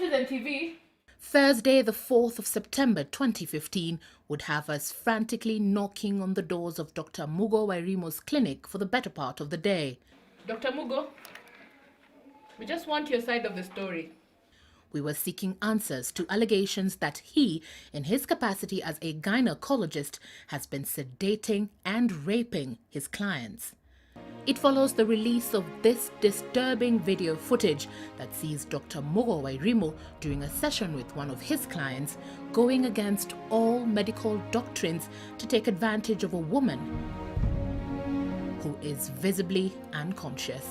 Citizen TV. Thursday, the 4th of September 2015, would have us frantically knocking on the doors of Dr. Mugo Wairimu's clinic for the better part of the day. Dr. Mugo, we just want your side of the story. We were seeking answers to allegations that he, in his capacity as a gynecologist, has been sedating and raping his clients. It follows the release of this disturbing video footage that sees Dr. Mugo Wairimu during a session with one of his clients going against all medical doctrines to take advantage of a woman who is visibly unconscious.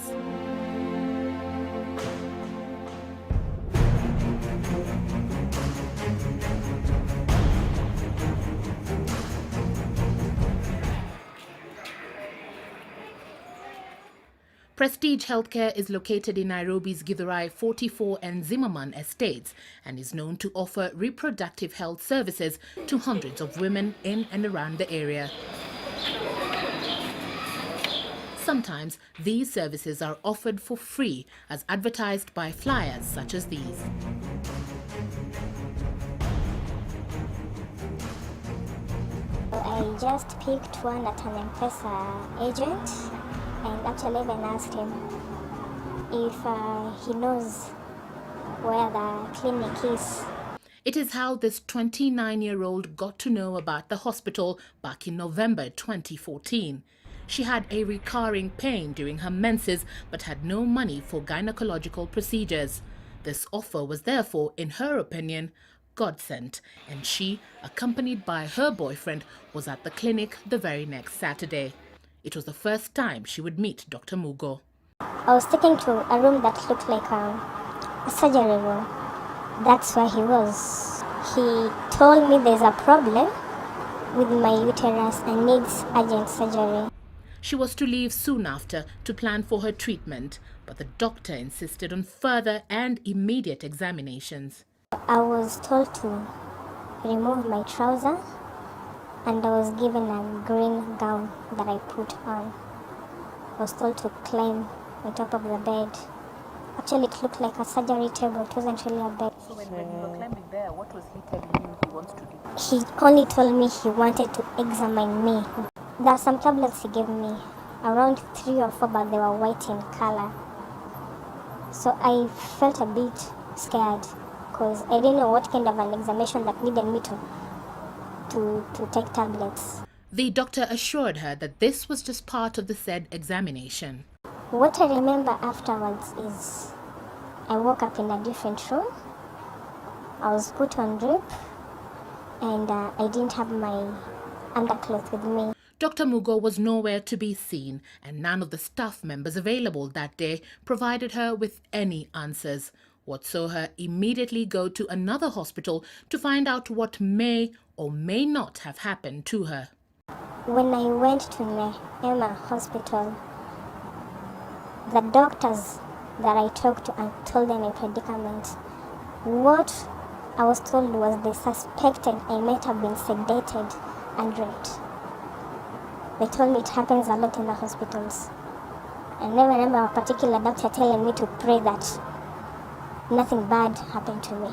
Prestige Healthcare is located in Nairobi's Githurai 44 and Zimmerman estates and is known to offer reproductive health services to hundreds of women in and around the area. Sometimes these services are offered for free as advertised by flyers such as these. I just picked one at an M-Pesa agent and actually even asked him if he knows where the clinic is. It is how this 29-year-old got to know about the hospital back in November 2014. She had a recurring pain during her menses but had no money for gynecological procedures. This offer was therefore, in her opinion, godsend, and she, accompanied by her boyfriend, was at the clinic the very next Saturday. It was the first time she would meet Dr. Mugo. I was taken to a room that looked like a surgery room. That's where he was. He told me there's a problem with my uterus and needs urgent surgery. She was to leave soon after to plan for her treatment, but the doctor insisted on further and immediate examinations. I was told to remove my trouser and I was given a green gown that I put on. I was told to climb on top of the bed. Actually, it looked like a surgery table. It wasn't really a bed. So when you were climbing there, what was he telling you he wants to do? He only told me he wanted to examine me. There are some tablets he gave me, around 3 or 4, but they were white in color. So I felt a bit scared because I didn't know what kind of an examination that needed me to take tablets. The doctor assured her that this was just part of the said examination. What I remember afterwards is I woke up in a different room. I was put on drip and I didn't have my underclothes with me. Dr. Mugo was nowhere to be seen, and none of the staff members available that day provided her with any answers. What saw her immediately go to another hospital to find out what may or may not have happened to her. When I went to Neema Hospital, the doctors that I talked to and told them my predicament, what I was told was they suspected I might have been sedated and raped. They told me it happens a lot in the hospitals. And I remember a particular doctor telling me to pray that nothing bad happened to me.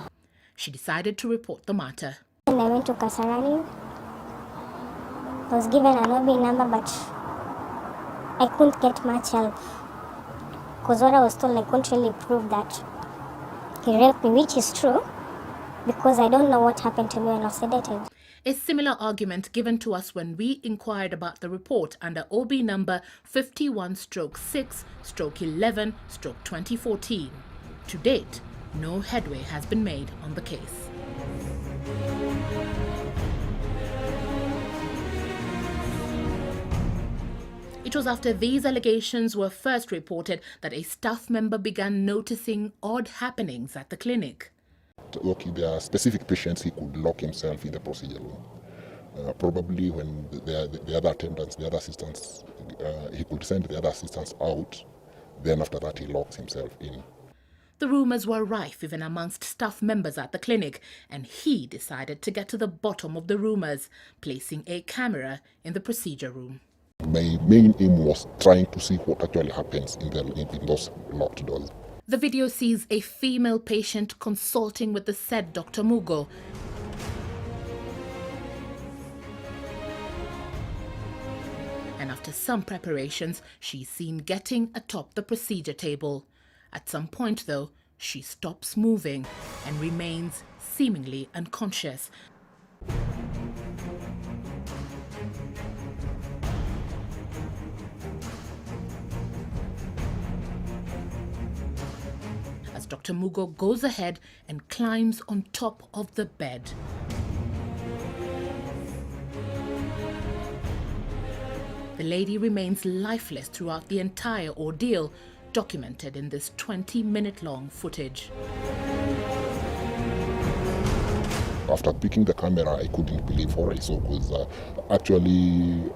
She decided to report the matter. And I went to Kasarani. I was given an OB number, but I couldn't get much help. Because what I was told, I couldn't really prove that he raped me, which is true, because I don't know what happened to me when I was sedated. A similar argument given to us when we inquired about the report under OB number 51/6/11/2014. To date, no headway has been made on the case. It was after these allegations were first reported that a staff member began noticing odd happenings at the clinic. Okay, there are specific patients he could lock himself in the procedure room. Probably when the other attendants, the other assistants, he could send the other assistants out. Then after that, he locks himself in. The rumors were rife even amongst staff members at the clinic, and he decided to get to the bottom of the rumors, placing a camera in the procedure room. My main aim was trying to see what actually happens in those locked doors. The video sees a female patient consulting with the said Dr. Mugo. And after some preparations, she's seen getting atop the procedure table. At some point, though, she stops moving and remains seemingly unconscious. As Dr. Mugo goes ahead and climbs on top of the bed. The lady remains lifeless throughout the entire ordeal, documented in this 20-minute-long footage. After picking the camera, I couldn't believe what I saw, because actually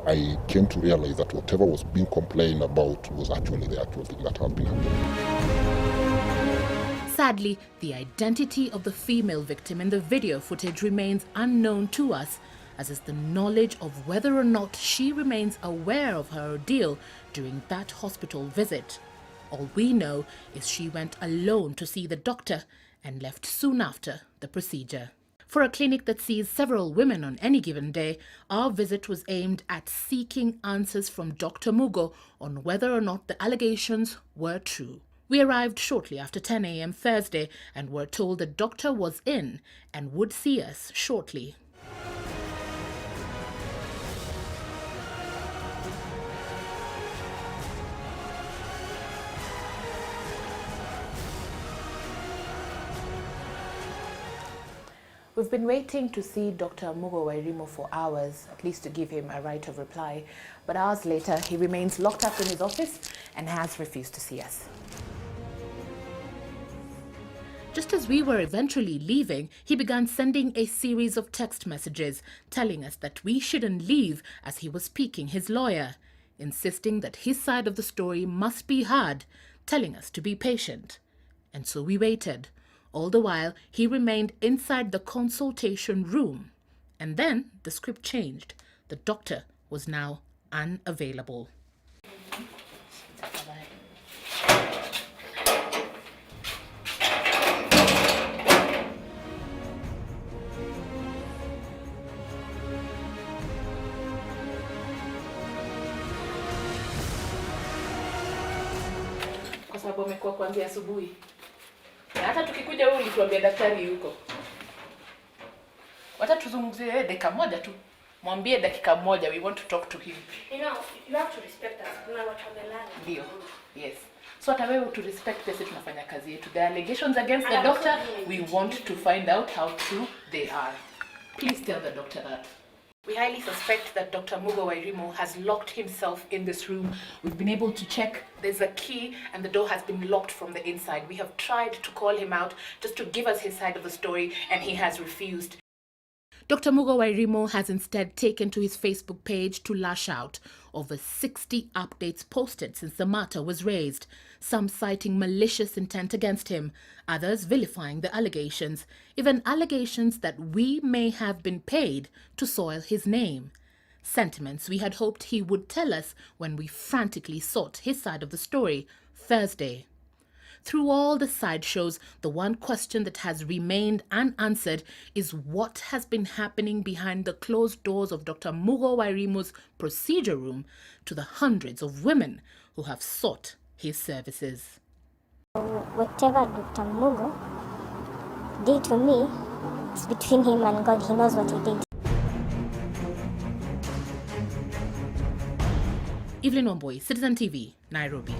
I came to realize that whatever was being complained about was actually the actual thing that had been happening. Sadly, the identity of the female victim in the video footage remains unknown to us, as is the knowledge of whether or not she remains aware of her ordeal during that hospital visit. All we know is she went alone to see the doctor and left soon after the procedure. For a clinic that sees several women on any given day, our visit was aimed at seeking answers from Dr. Mugo on whether or not the allegations were true. We arrived shortly after 10 a.m. Thursday and were told the doctor was in and would see us shortly. We've been waiting to see Dr. Mugo Wairimu for hours, at least to give him a right of reply. But hours later, he remains locked up in his office and has refused to see us. Just as we were eventually leaving, he began sending a series of text messages telling us that we shouldn't leave as he was speaking his lawyer, insisting that his side of the story must be heard, telling us to be patient. And so we waited. All the while, he remained inside the consultation room. And then the script changed. The doctor was now unavailable. Kwa sababu amekuwa kuanzia asubuhi. Hata tukikuja wewe ulituambia daktari yuko. Wacha tuzungumzie dakika moja tu. Mwambie dakika moja, we want to talk to him. You know, you have to respect us. Kuna watu wamelala. Ndio. Yes. So hata wewe to respect pesa tunafanya kazi yetu. The allegations against the doctor, we want to find out how true they are. Please tell the doctor that. We highly suspect that Dr. Mugo Wairimu has locked himself in this room. We've been able to check. There's a key and the door has been locked from the inside. We have tried to call him out just to give us his side of the story and he has refused. Dr. Mugo Wairimu has instead taken to his Facebook page to lash out. Over 60 updates posted since the matter was raised, some citing malicious intent against him, others vilifying the allegations, even allegations that we may have been paid to soil his name. Sentiments we had hoped he would tell us when we frantically sought his side of the story Thursday. Through all the sideshows, the one question that has remained unanswered is what has been happening behind the closed doors of Dr. Mugo Wairimu's procedure room to the hundreds of women who have sought his services. Whatever Dr. Mugo did to me, it's between him and God. He knows what he did. Evelyn Wambui, Citizen TV, Nairobi.